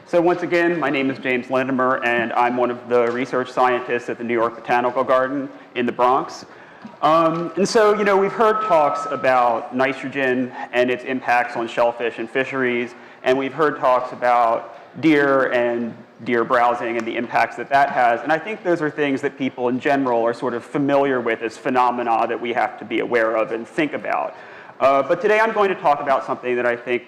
So once again, my name is James Lendemer, and I'm one of the research scientists at the New York Botanical Garden in the Bronx. And so, we've heard talks about nitrogen and its impacts on shellfish and fisheries, and we've heard talks about deer and deer browsing and the impacts that that has. And I think those are things that people in general are sort of familiar with as phenomena that we have to be aware of and think about. But today I'm going to talk about something that I think,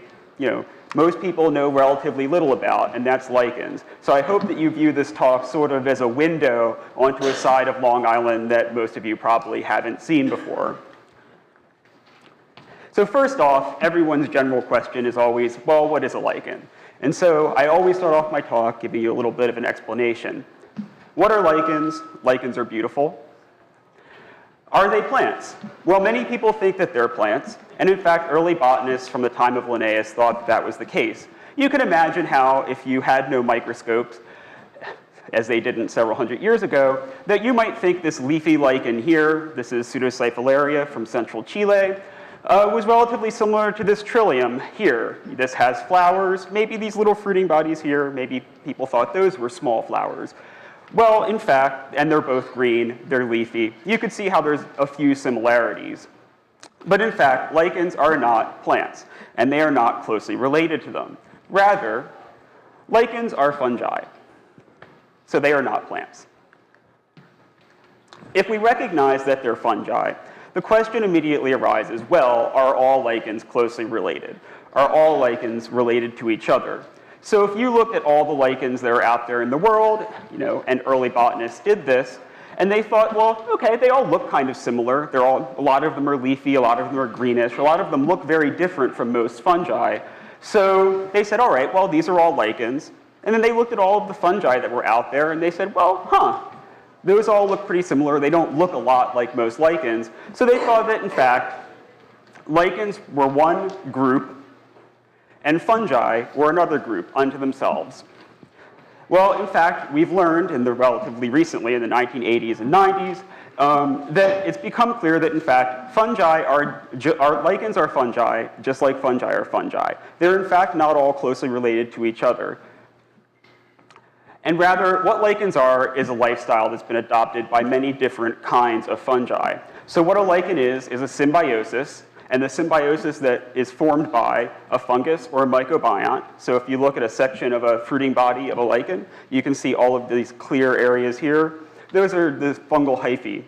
most people know relatively little about, and that's lichens. So I hope that you view this talk sort of as a window onto a side of Long Island that most of you probably haven't seen before. So first off, everyone's general question is always, well, what is a lichen? And so I always start off my talk giving you a little bit of an explanation. What are lichens? Lichens are beautiful. Are they plants? Well, many people think that they're plants, and in fact, early botanists from the time of Linnaeus thought that was the case. You can imagine how, if you had no microscopes, as they didn't several hundred years ago, that you might think this leafy lichen here, this is Pseudocyphalaria from central Chile, was relatively similar to this trillium here. This has flowers, maybe these little fruiting bodies here, maybe people thought those were small flowers. Well, in fact, and they're both green, they're leafy, you could see how there's a few similarities. But in fact, lichens are not plants, and they are not closely related to them. Rather, lichens are fungi, so they are not plants. If we recognize that they're fungi, the question immediately arises, well, are all lichens closely related? Are all lichens related to each other? So if you looked at all the lichens that are out there in the world, and early botanists did this, and they thought, well, okay, they all look kind of similar. A lot of them are leafy, a lot of them are greenish, a lot of them look very different from most fungi. So they said, all right, well, these are all lichens. And then they looked at all of the fungi that were out there, and they said, well, those all look pretty similar. They don't look a lot like most lichens. So they thought that, in fact, lichens were one group, and fungi were another group unto themselves. Well, in fact, we've learned relatively recently, in the 1980s and 90s, that it's become clear that, in fact, lichens are fungi, just like fungi are fungi. They're, in fact, not all closely related to each other. And rather, what lichens are is a lifestyle that's been adopted by many different kinds of fungi. So what a lichen is a symbiosis, and the symbiosis that is formed by a fungus or a mycobiont. So if you look at a section of a fruiting body of a lichen, you can see all of these clear areas here. Those are the fungal hyphae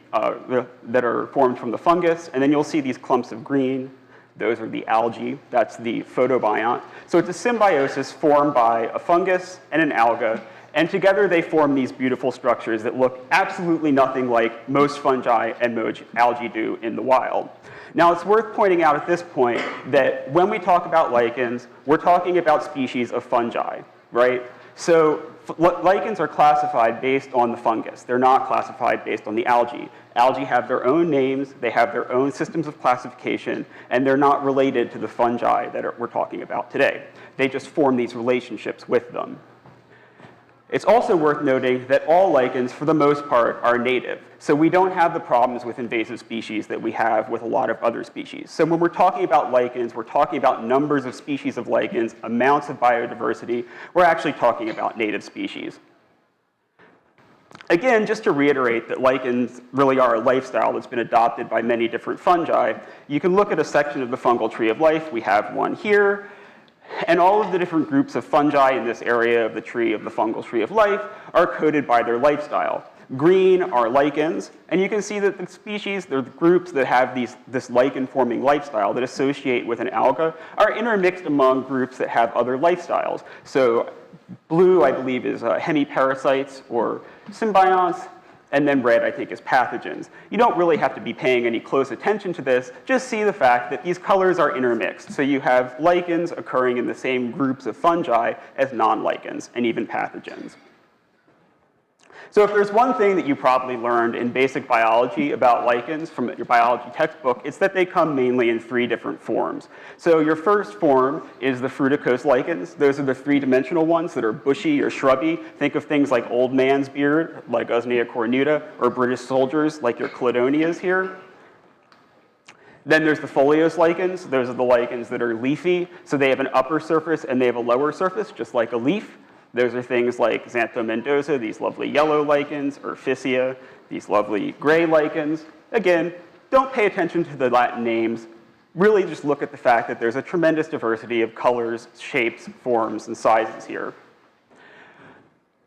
that are formed from the fungus, and then you'll see these clumps of green. Those are the algae. That's the photobiont. So it's a symbiosis formed by a fungus and an alga, and together they form these beautiful structures that look absolutely nothing like most fungi and most algae do in the wild. Now, it's worth pointing out at this point that when we talk about lichens, we're talking about species of fungi, right? So lichens are classified based on the fungus. They're not classified based on the algae. Algae have their own names, they have their own systems of classification, and they're not related to the fungi that we're talking about today. They just form these relationships with them. It's also worth noting that all lichens, for the most part, are native. So we don't have the problems with invasive species that we have with a lot of other species. So when we're talking about lichens, we're talking about numbers of species of lichens, amounts of biodiversity. We're actually talking about native species. Again, just to reiterate that lichens really are a lifestyle that's been adopted by many different fungi, you can look at a section of the fungal tree of life. We have one here. And all of the different groups of fungi in this area of the tree of the fungal tree of life are coded by their lifestyle. Green are lichens, and you can see that the species, the groups that have this lichen-forming lifestyle that associate with an alga are intermixed among groups that have other lifestyles. So blue, I believe, is hemiparasites or symbionts, and then red, I think, is pathogens. You don't really have to be paying any close attention to this. Just see the fact that these colors are intermixed. So you have lichens occurring in the same groups of fungi as non-lichens and even pathogens. So if there's one thing that you probably learned in basic biology about lichens from your biology textbook, it's that they come mainly in three different forms. So your first form is the fruticose lichens. Those are the three-dimensional ones that are bushy or shrubby. Think of things like old man's beard, like Usnea cornuta, or British soldiers, like your cladonias here. Then there's the foliose lichens. Those are the lichens that are leafy. So they have an upper surface and they have a lower surface, just like a leaf. Those are things like Xantho mendoza, these lovely yellow lichens, or Physia, these lovely gray lichens. Again, don't pay attention to the Latin names. Really just look at the fact that there's a tremendous diversity of colors, shapes, forms, and sizes here.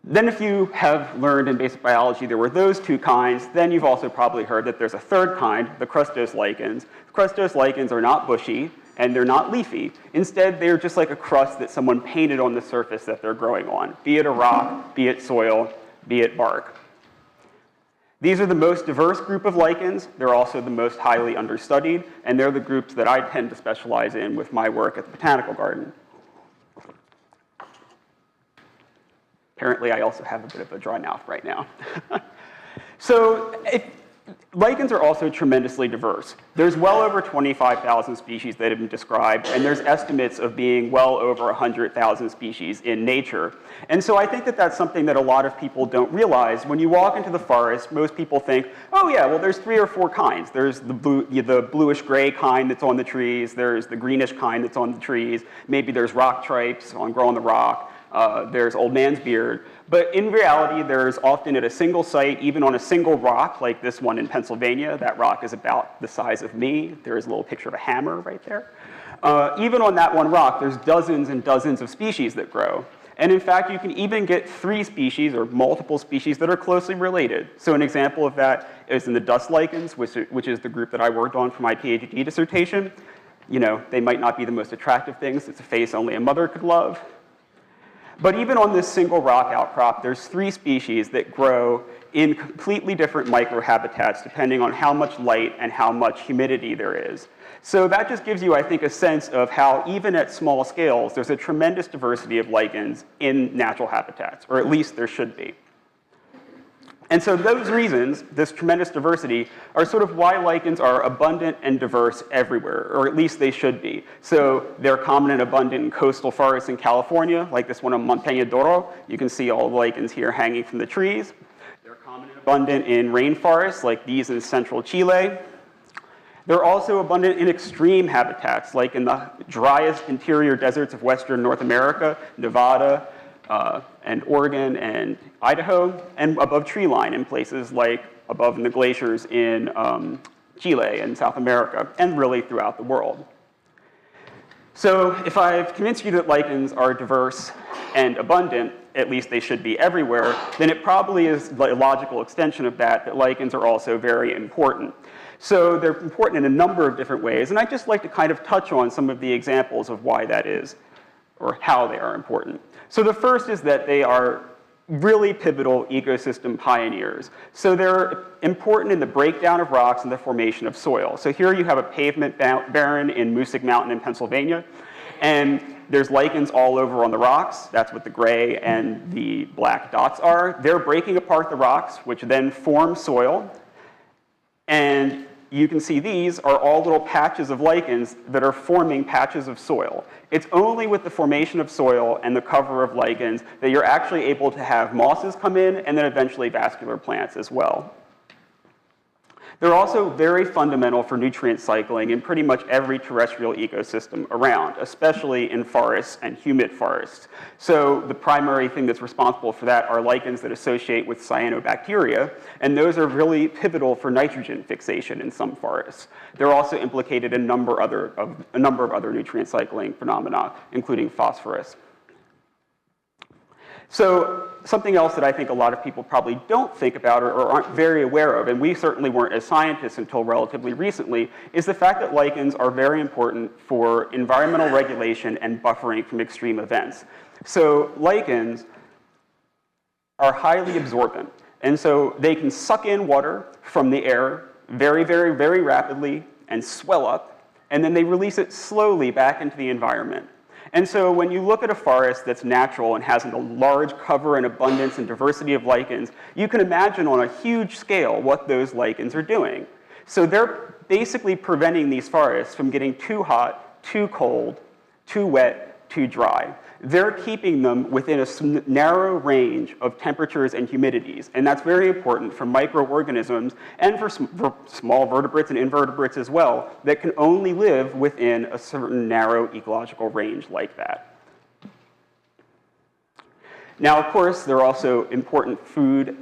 Then if you have learned in basic biology there were those two kinds, then you've also probably heard that there's a third kind, the crustose lichens. Crustose lichens are not bushy, and they're not leafy. Instead, they're just like a crust that someone painted on the surface that they're growing on, be it a rock, be it soil, be it bark. These are the most diverse group of lichens. They're also the most highly understudied, and they're the groups that I tend to specialize in with my work at the Botanical Garden. Apparently, I also have a bit of a dry mouth right now. Lichens are also tremendously diverse. There's well over 25,000 species that have been described, and there's estimates of being well over 100,000 species in nature. And so I think that that's something that a lot of people don't realize. When you walk into the forest, most people think, oh yeah, well there's 3 or 4 kinds. There's the bluish-gray kind that's on the trees. There's the greenish kind that's on the trees. Maybe there's rock tripes on grow on the rock. There's old man's beard. But in reality, there's often at a single site, even on a single rock, like this one in Pennsylvania, that rock is about the size of me. There is a little picture of a hammer right there. Even on that one rock, there's dozens and dozens of species that grow. And in fact, you can even get 3 species or multiple species that are closely related. So an example of that is in the dust lichens, which is the group that I worked on for my PhD dissertation. You know, they might not be the most attractive things. It's a face only a mother could love. But even on this single rock outcrop, there's 3 species that grow in completely different microhabitats depending on how much light and how much humidity there is. So that just gives you, I think, a sense of how even at small scales, there's a tremendous diversity of lichens in natural habitats, or at least there should be. And so those reasons, this tremendous diversity, are sort of why lichens are abundant and diverse everywhere, or at least they should be. So they're common and abundant in coastal forests in California, like this one on Montaña d'Oro. You can see all the lichens here hanging from the trees. They're common and abundant in rainforests, like these in central Chile. They're also abundant in extreme habitats, like in the driest interior deserts of western North America, Nevada, and Oregon and Idaho, and above tree line in places like above in the glaciers in Chile and South America, and really throughout the world. So if I've convinced you that lichens are diverse and abundant, at least they should be everywhere, then it probably is a logical extension of that lichens are also very important. So they're important in a number of different ways, and I'd just like to kind of touch on some of the examples of why that is, or how they are important. So the first is that they are really pivotal ecosystem pioneers. So they're important in the breakdown of rocks and the formation of soil. So here you have a pavement barren in Moosic Mountain in Pennsylvania, and there's lichens all over on the rocks. That's what the gray and the black dots are. They're breaking apart the rocks, which then form soil. And you can see these are all little patches of lichens that are forming patches of soil. It's only with the formation of soil and the cover of lichens that you're actually able to have mosses come in and then eventually vascular plants as well. They're also very fundamental for nutrient cycling in pretty much every terrestrial ecosystem around, especially in forests and humid forests. So the primary thing that's responsible for that are lichens that associate with cyanobacteria, and those are really pivotal for nitrogen fixation in some forests. They're also implicated in a number of other nutrient cycling phenomena, including phosphorus. So something else that I think a lot of people probably don't think about or aren't very aware of, and we certainly weren't as scientists until relatively recently, is the fact that lichens are very important for environmental regulation and buffering from extreme events. So lichens are highly absorbent, and so they can suck in water from the air very, very, very rapidly and swell up, and then they release it slowly back into the environment. And so when you look at a forest that's natural and has a large cover and abundance and diversity of lichens, you can imagine on a huge scale what those lichens are doing. So they're basically preventing these forests from getting too hot, too cold, too wet, too dry. They're keeping them within a narrow range of temperatures and humidities, and that's very important for microorganisms and for small vertebrates and invertebrates as well that can only live within a certain narrow ecological range like that. Now, of course, they're also important food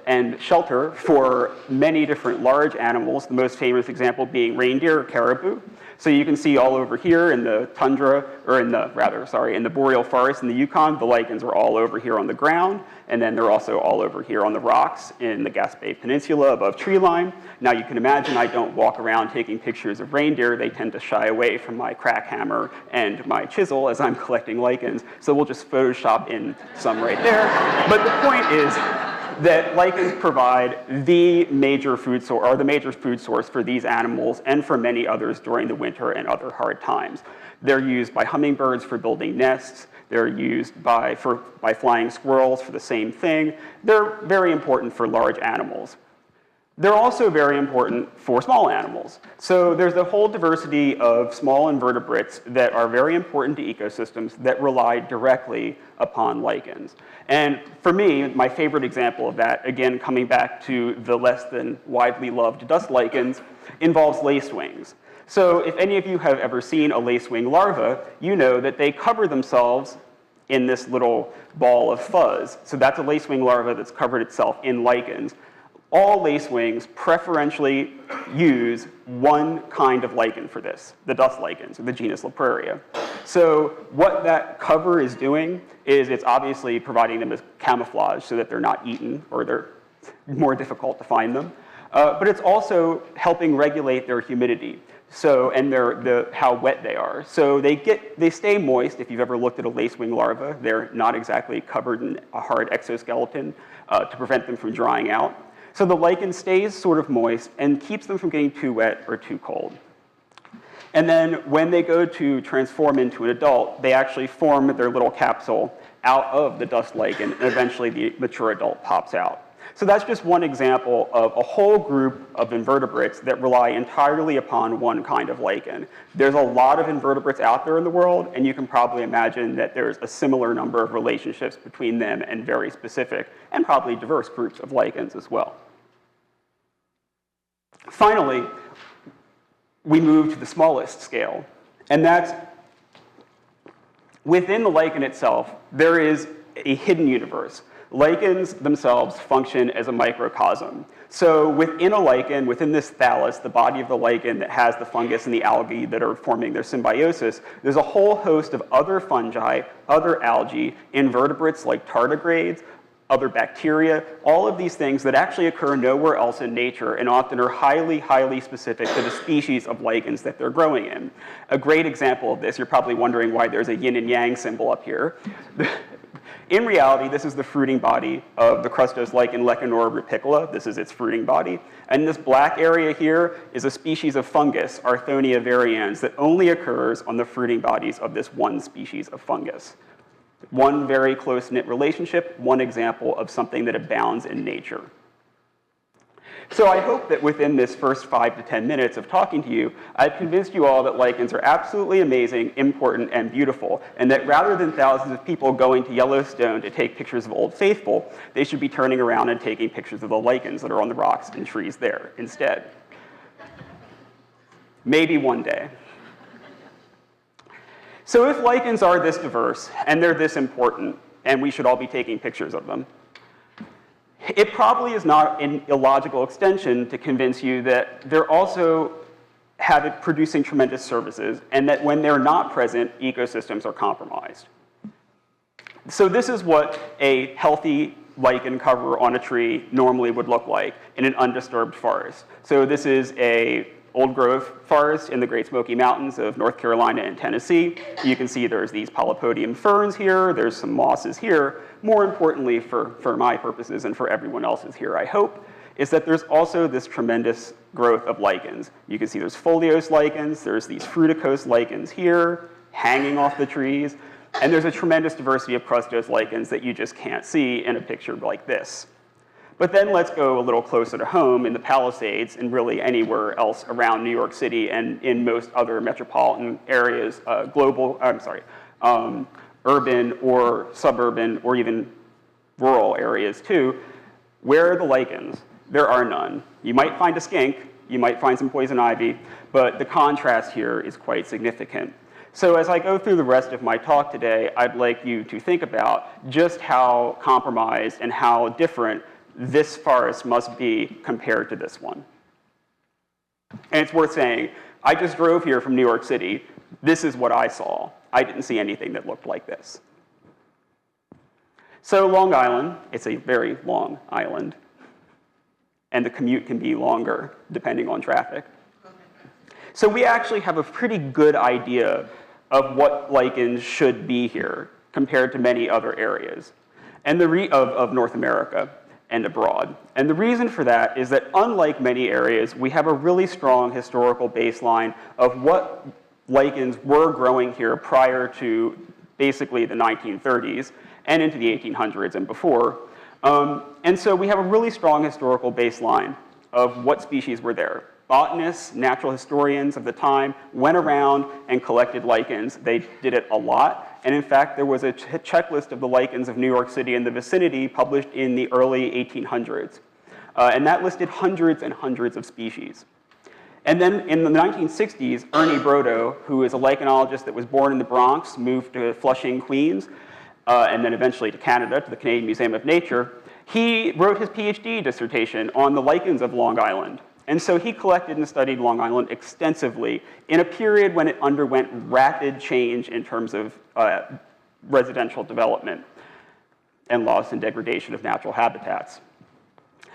and shelter for many different large animals, the most famous example being reindeer or caribou. So you can see all over here in the tundra, or in the boreal forest in the Yukon, the lichens are all over here on the ground, and then they're also all over here on the rocks in the Gaspé Peninsula above tree line. Now you can imagine I don't walk around taking pictures of reindeer. They tend to shy away from my crack hammer and my chisel as I'm collecting lichens, so we'll just Photoshop in some right there. But the point is that lichens provide the major food source for these animals and for many others during the winter and other hard times. They're used by hummingbirds for building nests. They're used by flying squirrels for the same thing. They're very important for large animals. They're also very important for small animals. So there's a whole diversity of small invertebrates that are very important to ecosystems that rely directly upon lichens. And for me, my favorite example of that, again, coming back to the less than widely loved dust lichens, involves lacewings. So if any of you have ever seen a lacewing larva, you know that they cover themselves in this little ball of fuzz. So that's a lacewing larva that's covered itself in lichens. All lacewings preferentially use one kind of lichen for this, the dust lichens, or the genus Lepraria. So what that cover is doing is it's obviously providing them as camouflage so that they're not eaten or they're more difficult to find them. But it's also helping regulate their humidity. So, and how wet they are. So they stay moist. If you've ever looked at a lacewing larva, they're not exactly covered in a hard exoskeleton to prevent them from drying out. So the lichen stays sort of moist and keeps them from getting too wet or too cold. And then when they go to transform into an adult, they actually form their little capsule out of the dust lichen, and eventually the mature adult pops out. So that's just one example of a whole group of invertebrates that rely entirely upon one kind of lichen. There's a lot of invertebrates out there in the world, and you can probably imagine that there's a similar number of relationships between them and very specific and probably diverse groups of lichens as well. Finally, we move to the smallest scale, and that's within the lichen itself, there is a hidden universe. Lichens themselves function as a microcosm. So within a lichen, within this thallus, the body of the lichen that has the fungus and the algae that are forming their symbiosis, there's a whole host of other fungi, other algae, invertebrates like tardigrades, other bacteria, all of these things that actually occur nowhere else in nature and often are highly, highly specific to the species of lichens that they're growing in. A great example of this, you're probably wondering why there's a yin and yang symbol up here. In reality, this is the fruiting body of the crustose lichen Lecanora rupicola. This is its fruiting body. And this black area here is a species of fungus, Arthonia varians, that only occurs on the fruiting bodies of this one species of fungus. One very close-knit relationship, one example of something that abounds in nature. So I hope that within this first 5 to 10 minutes of talking to you, I've convinced you all that lichens are absolutely amazing, important, and beautiful, and that rather than thousands of people going to Yellowstone to take pictures of Old Faithful, they should be turning around and taking pictures of the lichens that are on the rocks and trees there instead. Maybe one day. So if lichens are this diverse, and they're this important, and we should all be taking pictures of them, it probably is not an illogical extension to convince you that they're also producing tremendous services, and that when they're not present, ecosystems are compromised. So this is what a healthy lichen cover on a tree normally would look like in an undisturbed forest. So this is a old growth forest in the Great Smoky Mountains of North Carolina and Tennessee. You can see there's these polypodium ferns here, there's some mosses here. More importantly, for my purposes and for everyone else's here, I hope, is that there's also this tremendous growth of lichens. You can see there's foliose lichens, there's these fruticose lichens here, hanging off the trees, and there's a tremendous diversity of crustose lichens that you just can't see in a picture like this. But then let's go a little closer to home in the Palisades and really anywhere else around New York City and in most other metropolitan areas, urban or suburban or even rural areas too. Where are the lichens? There are none. You might find a skink, you might find some poison ivy, but the contrast here is quite significant. So as I go through the rest of my talk today, I'd like you to think about just how compromised and how different this forest must be compared to this one. And it's worth saying, I just drove here from New York City. This is what I saw. I didn't see anything that looked like this. So Long Island, it's a very long island, and the commute can be longer depending on traffic. So we actually have a pretty good idea of what lichens should be here compared to many other areas and of North America and abroad. And the reason for that is that unlike many areas, we have a really strong historical baseline of what lichens were growing here prior to basically the 1930s and into the 1800s and before. And so we have a really strong historical baseline of what species were there. Botanists, natural historians of the time went around and collected lichens. They did it a lot. And in fact, there was a checklist of the lichens of New York City and the vicinity published in the early 1800s. And that listed hundreds and hundreds of species. And then in the 1960s, Ernie Brodo, who is a lichenologist that was born in the Bronx, moved to Flushing, Queens, and then eventually to Canada, to the Canadian Museum of Nature, he wrote his PhD dissertation on the lichens of Long Island. And so he collected and studied Long Island extensively in a period when it underwent rapid change in terms of residential development and loss and degradation of natural habitats.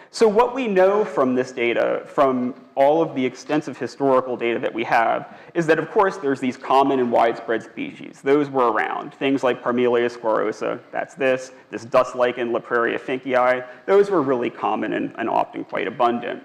So what we know from this data, from all of the extensive historical data that we have, is that of course there's these common and widespread species. Those were around. Things like Parmelia squarosa, that's this dust lichen, Lepraria finckii, those were really common and often quite abundant.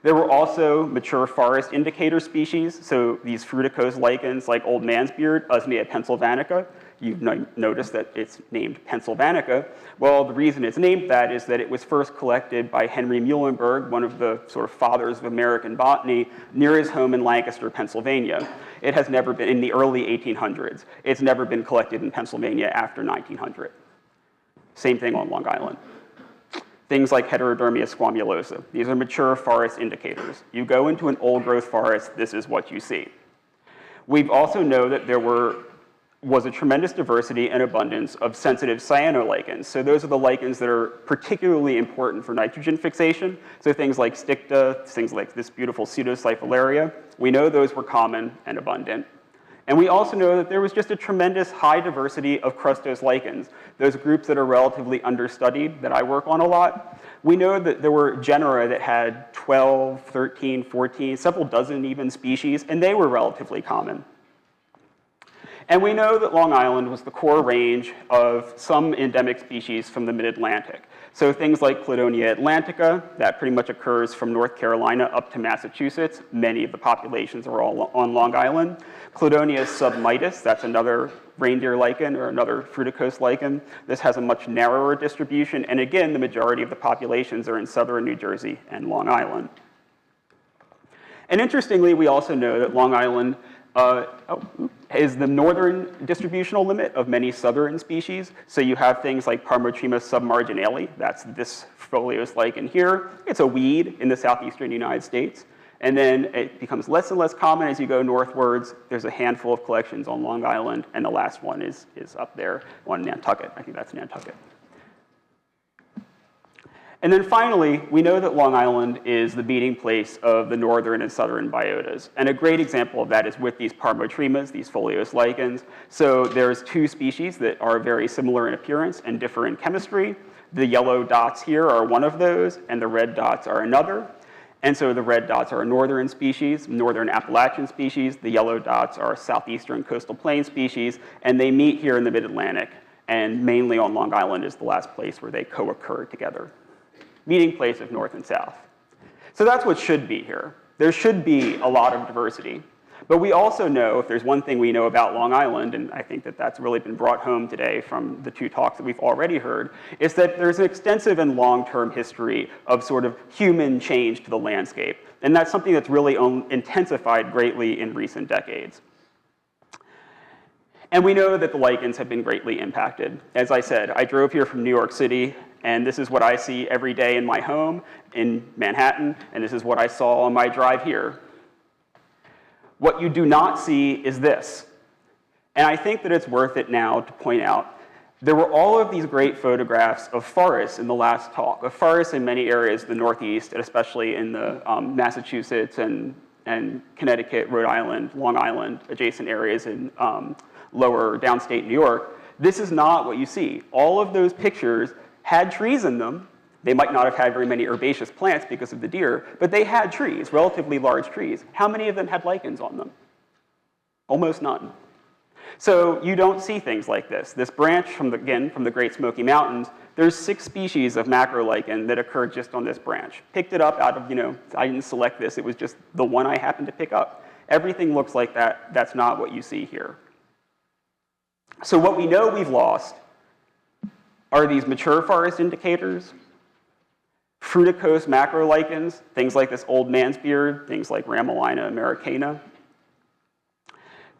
There were also mature forest indicator species, so these fruticose lichens like old man's beard, Usnea pennsylvanica. You've noticed that it's named Pennsylvanica. Well, the reason it's named that is that it was first collected by Henry Muhlenberg, one of the sort of fathers of American botany, near his home in Lancaster, Pennsylvania. It has never been, in the early 1800s, it's never been collected in Pennsylvania after 1900. Same thing on Long Island. Things like Heterodermia squamulosa. These are mature forest indicators. You go into an old growth forest, this is what you see. We also know that there was a tremendous diversity and abundance of sensitive cyanolichens. So those are the lichens that are particularly important for nitrogen fixation. So things like Sticta, things like this beautiful Pseudocyphalaria. We know those were common and abundant. And we also know that there was just a tremendous high diversity of crustose lichens, those groups that are relatively understudied that I work on a lot. We know that there were genera that had 12, 13, 14, several dozen even species, and they were relatively common. And we know that Long Island was the core range of some endemic species from the mid-Atlantic. So things like Cladonia atlantica, that pretty much occurs from North Carolina up to Massachusetts. Many of the populations are all on Long Island. Cladonia submitis, that's another reindeer lichen or another fruticose lichen. This has a much narrower distribution. And again, the majority of the populations are in southern New Jersey and Long Island. And interestingly, we also know that Long Island is the northern distributional limit of many southern species. So you have things like Parmotrema submarginale, that's this foliose lichen here. It's a weed in the southeastern United States. And then it becomes less and less common as you go northwards. There's a handful of collections on Long Island, and the last one is up there on Nantucket. I think that's Nantucket. And then finally, we know that Long Island is the meeting place of the northern and southern biotas. And a great example of that is with these Parmotremas, these foliose lichens. So there's two species that are very similar in appearance and differ in chemistry. The yellow dots here are one of those, and the red dots are another. And so the red dots are a northern species, northern Appalachian species. The yellow dots are southeastern coastal plain species, and they meet here in the mid-Atlantic. And mainly on Long Island is the last place where they co-occur together. Meeting place of north and south. So that's what should be here. There should be a lot of diversity. But we also know, if there's one thing we know about Long Island, and I think that that's really been brought home today from the two talks that we've already heard, is that there's an extensive and long-term history of sort of human change to the landscape. And that's something that's really intensified greatly in recent decades. And we know that the lichens have been greatly impacted. As I said, I drove here from New York City, and this is what I see every day in my home in Manhattan, and this is what I saw on my drive here. What you do not see is this. And I think that it's worth it now to point out there were all of these great photographs of forests in the last talk, of forests in many areas of the Northeast, and especially in the Massachusetts and Connecticut, Rhode Island, Long Island, adjacent areas in lower downstate New York. This is not what you see. All of those pictures had trees in them. They might not have had very many herbaceous plants because of the deer, but they had trees, relatively large trees. How many of them had lichens on them? Almost none. So you don't see things like this. This branch, from the Great Smoky Mountains, there's 6 species of macrolichen that occur just on this branch. Picked it up out of, I didn't select this, it was just the one I happened to pick up. Everything looks like that. That's not what you see here. So what we know we've lost are these mature forest indicators, fruticose macrolichens, things like this old man's beard, things like Ramalina americana.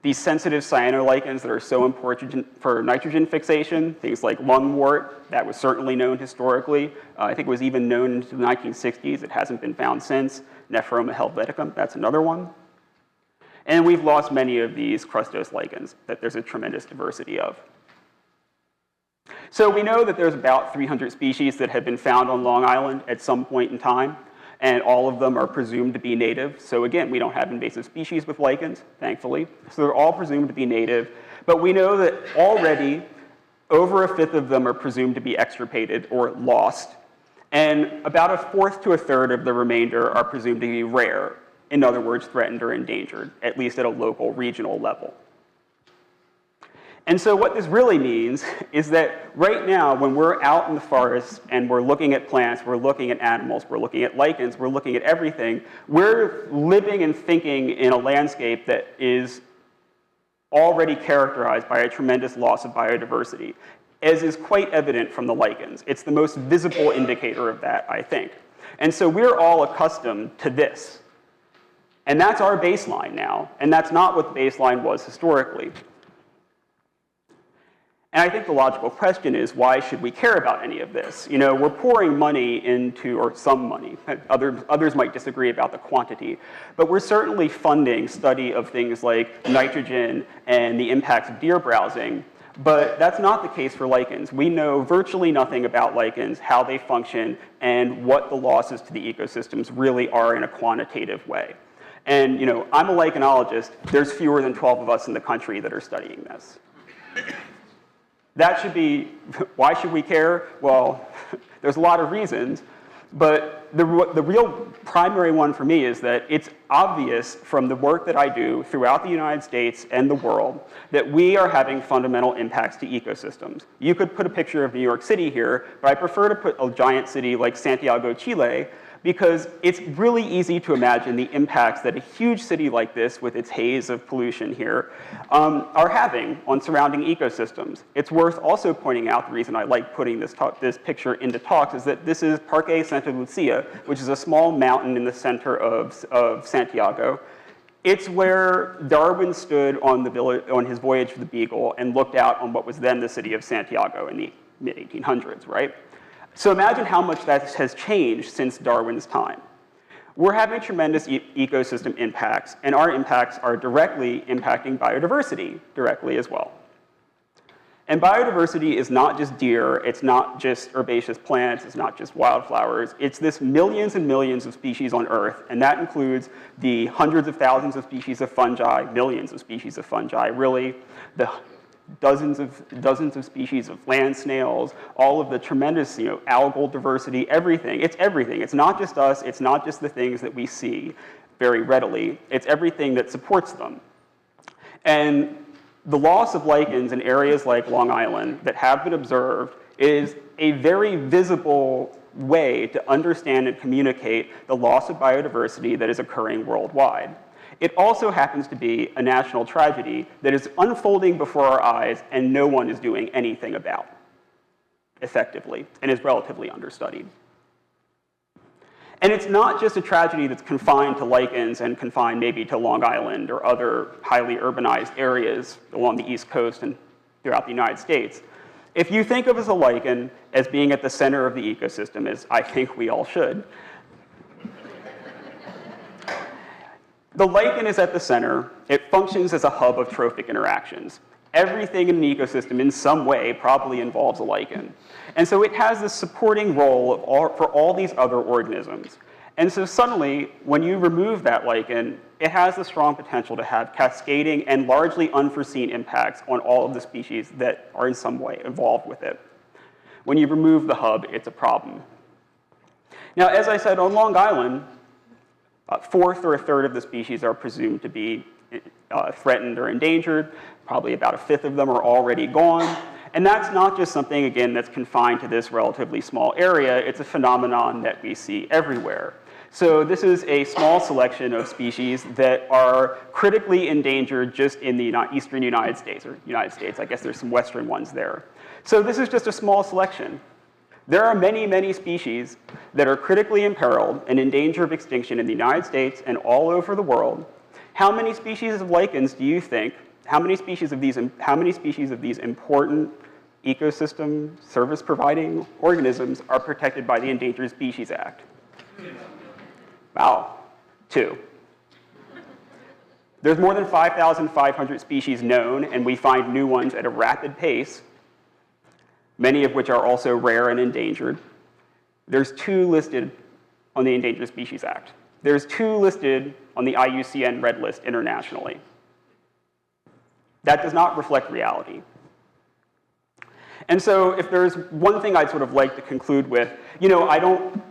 These sensitive cyanolichens that are so important for nitrogen fixation, things like lungwort, that was certainly known historically. I think it was even known into the 1960s. It hasn't been found since. Nephroma helveticum, that's another one. And we've lost many of these crustose lichens that there's a tremendous diversity of. So we know that there's about 300 species that have been found on Long Island at some point in time, and all of them are presumed to be native. So again, we don't have invasive species with lichens, thankfully. So they're all presumed to be native. But we know that already over 1/5 of them are presumed to be extirpated or lost. And about 1/4 to 1/3 of the remainder are presumed to be rare. In other words, threatened or endangered, at least at a local, regional level. And so what this really means is that right now, when we're out in the forest and we're looking at plants, we're looking at animals, we're looking at lichens, we're looking at everything, we're living and thinking in a landscape that is already characterized by a tremendous loss of biodiversity, as is quite evident from the lichens. It's the most visible indicator of that, I think. And so we're all accustomed to this. And that's our baseline now, and that's not what the baseline was historically. And I think the logical question is, why should we care about any of this? We're pouring money into, or some money, others might disagree about the quantity, but we're certainly funding study of things like nitrogen and the impacts of deer browsing, but that's not the case for lichens. We know virtually nothing about lichens, how they function, and what the losses to the ecosystems really are in a quantitative way. And I'm a lichenologist. There's fewer than 12 of us in the country that are studying this. That should be, why should we care? Well, there's a lot of reasons, but the real primary one for me is that it's obvious from the work that I do throughout the United States and the world that we are having fundamental impacts to ecosystems. You could put a picture of New York City here, but I prefer to put a giant city like Santiago, Chile, because it's really easy to imagine the impacts that a huge city like this, with its haze of pollution here, are having on surrounding ecosystems. It's worth also pointing out, the reason I like putting this picture into talks is that this is Parque Santa Lucia, which is a small mountain in the center of Santiago. It's where Darwin stood on his voyage for the Beagle and looked out on what was then the city of Santiago in the mid-1800s, right? So imagine how much that has changed since Darwin's time. We're having tremendous ecosystem impacts, and our impacts are directly impacting biodiversity directly as well. And biodiversity is not just deer, it's not just herbaceous plants, it's not just wildflowers, it's this millions and millions of species on Earth, and that includes the hundreds of thousands of species of fungi, millions of species of fungi, really, the dozens of species of land snails, all of the tremendous algal diversity, everything. It's everything. It's not just us. It's not just the things that we see very readily. It's everything that supports them. And the loss of lichens in areas like Long Island that have been observed is a very visible way to understand and communicate the loss of biodiversity that is occurring worldwide. It also happens to be a national tragedy that is unfolding before our eyes and no one is doing anything about effectively and is relatively understudied. And it's not just a tragedy that's confined to lichens and confined maybe to Long Island or other highly urbanized areas along the East Coast and throughout the United States. If you think of a lichen as being at the center of the ecosystem, as I think we all should, the lichen is at the center. It functions as a hub of trophic interactions. everything in an ecosystem in some way probably involves a lichen. And so it has this supporting role for all these other organisms. And so suddenly, when you remove that lichen, it has the strong potential to have cascading and largely unforeseen impacts on all of the species that are in some way involved with it. When you remove the hub, it's a problem. Now, as I said, on Long Island, a fourth or a third of the species are presumed to be threatened or endangered. Probably about a fifth of them are already gone. And that's not just something, again, that's confined to this relatively small area. It's a phenomenon that we see everywhere. So this is a small selection of species that are critically endangered just in the eastern United States, or United States. I guess there's some western ones there. So this is just a small selection. There are many, many species that are critically imperiled and in danger of extinction in the United States and all over the world. How many species of lichens do you think, how many species of these important ecosystem service providing organisms are protected by the Endangered Species Act? Wow, 2. There's more than 5,500 species known, and we find new ones at a rapid pace, many of which are also rare and endangered. There's 2 listed on the Endangered Species Act. There's 2 listed on the IUCN Red List internationally. That does not reflect reality. And so if there's one thing I'd sort of like to conclude with, I don't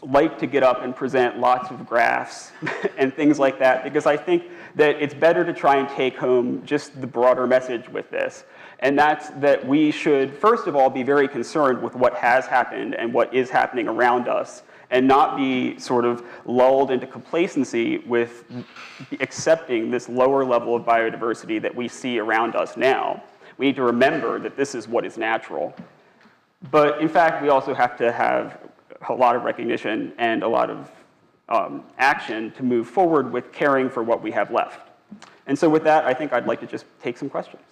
like to get up and present lots of graphs and things like that, because I think that it's better to try and take home just the broader message with this. And that's that we should, first of all, be very concerned with what has happened and what is happening around us, and not be sort of lulled into complacency with accepting this lower level of biodiversity that we see around us now. We need to remember that this is what is natural. But in fact, we also have to have a lot of recognition and a lot of action to move forward with caring for what we have left. And so with that, I think I'd like to just take some questions.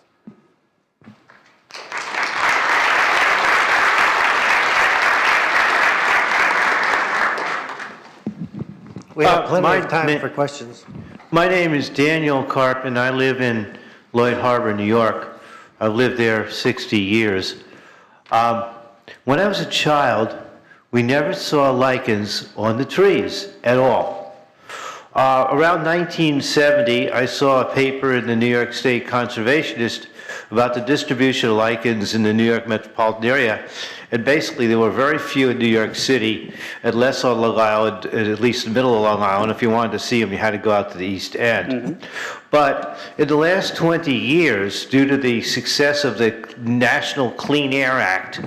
We have plenty of time for questions. My name is Daniel Karp, and I live in Lloyd Harbor, New York. I've lived there 60 years. When I was a child, we never saw lichens on the trees at all. Around 1970, I saw a paper in the New York State Conservationist about the distribution of lichens in the New York metropolitan area. And basically, there were very few in New York City, and less on Long Island, at least the middle of Long Island. If you wanted to see them, you had to go out to the East End. Mm-hmm. But in the last 20 years, due to the success of the National Clean Air Act,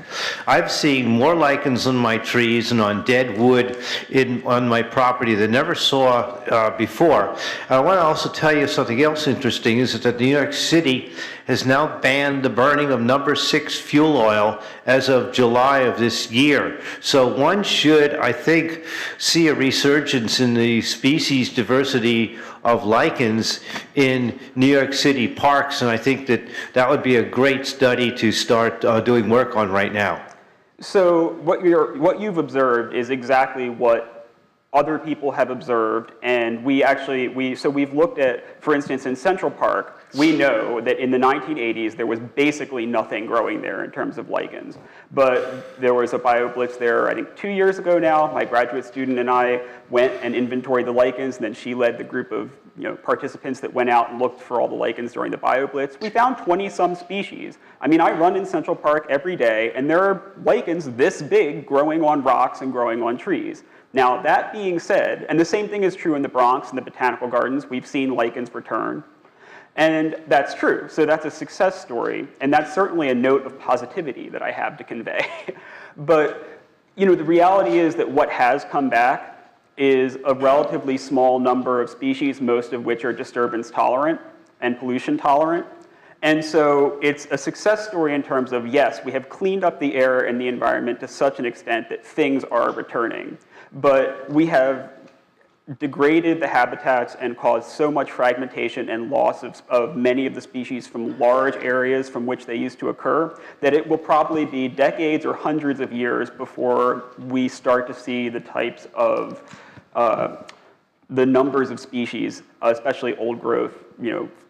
I've seen more lichens on my trees and on dead wood on my property than I never saw before. And I want to also tell you something else interesting, is that New York City has now banned the burning of number 6 fuel oil as of July of this year. So one should, I think, see a resurgence in the species diversity of lichens in New York City parks, and I think that that would be a great study to start doing work on right now. So what you've observed is exactly what other people have observed, and we've looked at, for instance, in Central Park, we know that in the 1980s there was basically nothing growing there in terms of lichens. But there was a bioblitz there, I think 2 years ago now. My graduate student and I went and inventoried the lichens, and then she led the group of participants that went out and looked for all the lichens during the bioblitz. We found 20-some species. I mean, I run in Central Park every day, and there are lichens this big growing on rocks and growing on trees. Now, that being said, and the same thing is true in the Bronx and the Botanical Gardens, we've seen lichens return. And that's true. So that's a success story. And that's certainly a note of positivity that I have to convey. But the reality is that what has come back is a relatively small number of species, most of which are disturbance tolerant and pollution tolerant. And so it's a success story in terms of, yes, we have cleaned up the air and the environment to such an extent that things are returning. But we have degraded the habitats and caused so much fragmentation and loss of many of the species from large areas from which they used to occur that it will probably be decades or hundreds of years before we start to see the types of the numbers of species, especially old growth,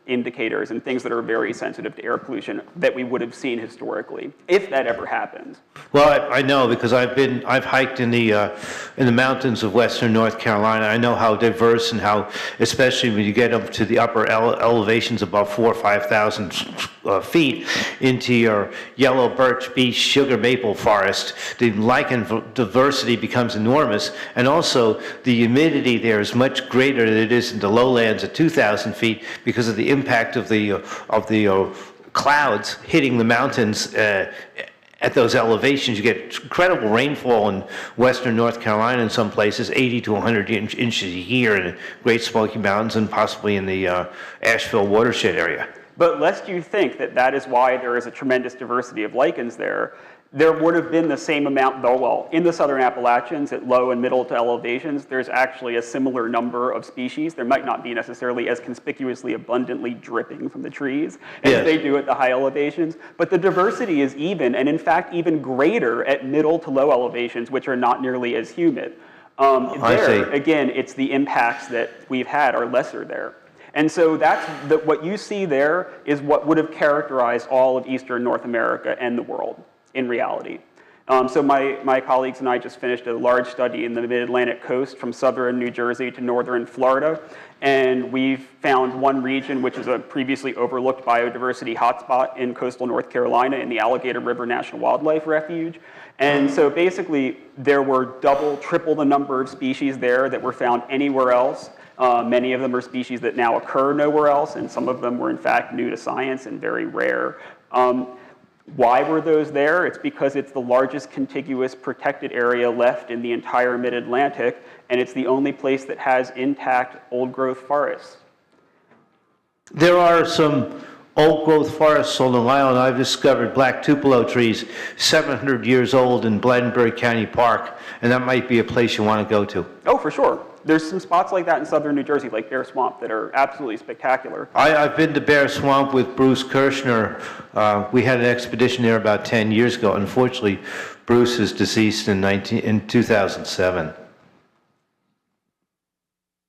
indicators and things that are very sensitive to air pollution that we would have seen historically, if that ever happened. Well, I know because I've hiked in the mountains of western North Carolina. I know how diverse and how, especially when you get up to the upper elevations above 4,000 or 5,000 feet into your yellow birch, beech, sugar maple forest, the lichen diversity becomes enormous, and also the humidity there is much greater than it is in the lowlands at 2,000 feet because of the impact of the clouds hitting the mountains at those elevations. You get incredible rainfall in western North Carolina in some places, 80 to 100 inches a year in the Great Smoky Mountains and possibly in the Asheville watershed area. But lest you think that that is why there is a tremendous diversity of lichens there, there would have been the same amount, though, well, in the southern Appalachians at low and middle to elevations, there's actually a similar number of species. There might not be necessarily as conspicuously abundantly dripping from the trees as they do at the high elevations, but the diversity is even, and in fact even greater at middle to low elevations, which are not nearly as humid. Again, it's the impacts that we've had are lesser there. And so that's what you see there is what would have characterized all of eastern North America and the world in reality. So my colleagues and I just finished a large study in the mid-Atlantic coast from southern New Jersey to northern Florida, and we've found one region which is a previously overlooked biodiversity hotspot in coastal North Carolina in the Alligator River National Wildlife Refuge. And so basically there were double, triple the number of species there that were found anywhere else. Many of them are species that now occur nowhere else, and some of them were in fact new to science and very rare. Why were those there? It's because it's the largest contiguous protected area left in the entire mid-Atlantic, and it's the only place that has intact old-growth forests. There are some old-growth forests on Long Island. I've discovered black tupelo trees, 700 years old in Blandenberg County Park, and that might be a place you want to go to. Oh, for sure. There's some spots like that in southern New Jersey, like Bear Swamp, that are absolutely spectacular. I've been to Bear Swamp with Bruce Kirshner. We had an expedition there about 10 years ago. Unfortunately, Bruce is deceased in 2007.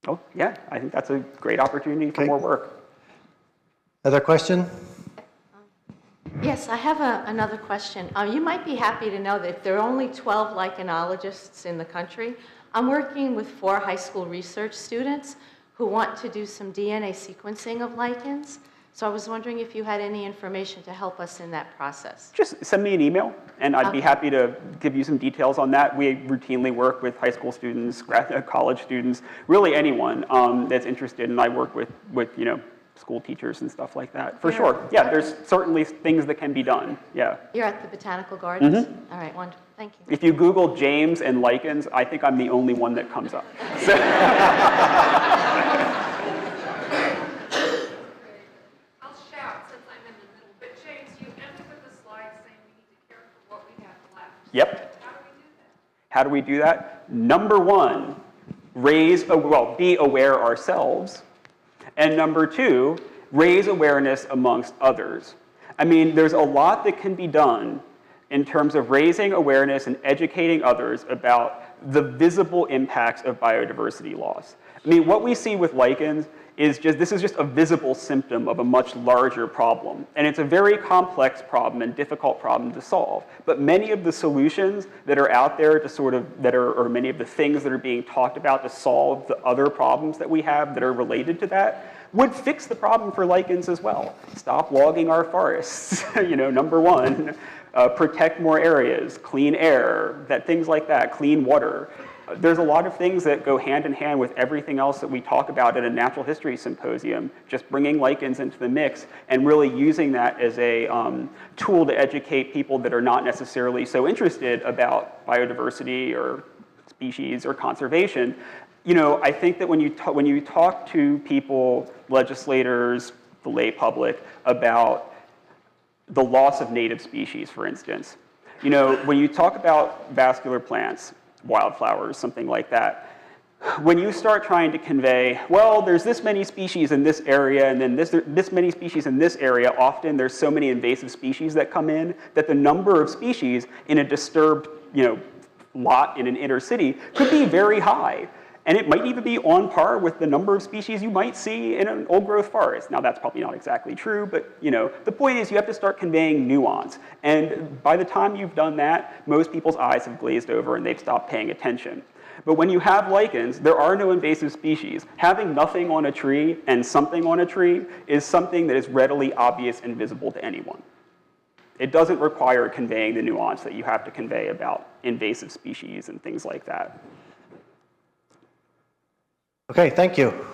Oh, yeah, I think that's a great opportunity for more work. Other question? Yes, I have another question. You might be happy to know that if there are only 12 lichenologists in the country, I'm working with 4 high school research students who want to do some DNA sequencing of lichens. So I was wondering if you had any information to help us in that process. Just send me an email, and I'd be happy to give you some details on that. We routinely work with high school students, college students, really anyone that's interested, and I work with school teachers and stuff like that, for sure. Yeah, there's certainly things that can be done, yeah. You're at the Botanical Gardens? Mm-hmm. All right, wonderful, thank you. If you Google James and lichens, I think I'm the only one that comes up. So I'll shout since I'm in the middle, but James, you ended with a slide saying we need to care for what we have left. Yep. How do we do that? How do we do that? Number one, be aware ourselves. And number two, raise awareness amongst others. I mean, there's a lot that can be done in terms of raising awareness and educating others about the visible impacts of biodiversity loss. I mean, what we see with lichens is this is just a visible symptom of a much larger problem. And it's a very complex problem and difficult problem to solve. But many of the solutions that are out there or many of the things that are being talked about to solve the other problems that we have that are related to that would fix the problem for lichens as well. Stop logging our forests, number one. Protect more areas, clean air, things like that, clean water. There's a lot of things that go hand in hand with everything else that we talk about at a natural history symposium, just bringing lichens into the mix and really using that as a tool to educate people that are not necessarily so interested about biodiversity or species or conservation. I think that when you talk to people, legislators, the lay public, about the loss of native species, for instance, when you talk about vascular plants, wildflowers, something like that, when you start trying to convey, well, there's this many species in this area, and then this many species in this area, often there's so many invasive species that come in that the number of species in a disturbed, lot in an inner city could be very high. And it might even be on par with the number of species you might see in an old-growth forest. Now, that's probably not exactly true, but the point is you have to start conveying nuance. And by the time you've done that, most people's eyes have glazed over and they've stopped paying attention. But when you have lichens, there are no invasive species. Having nothing on a tree and something on a tree is something that is readily obvious and visible to anyone. It doesn't require conveying the nuance that you have to convey about invasive species and things like that. Okay, thank you.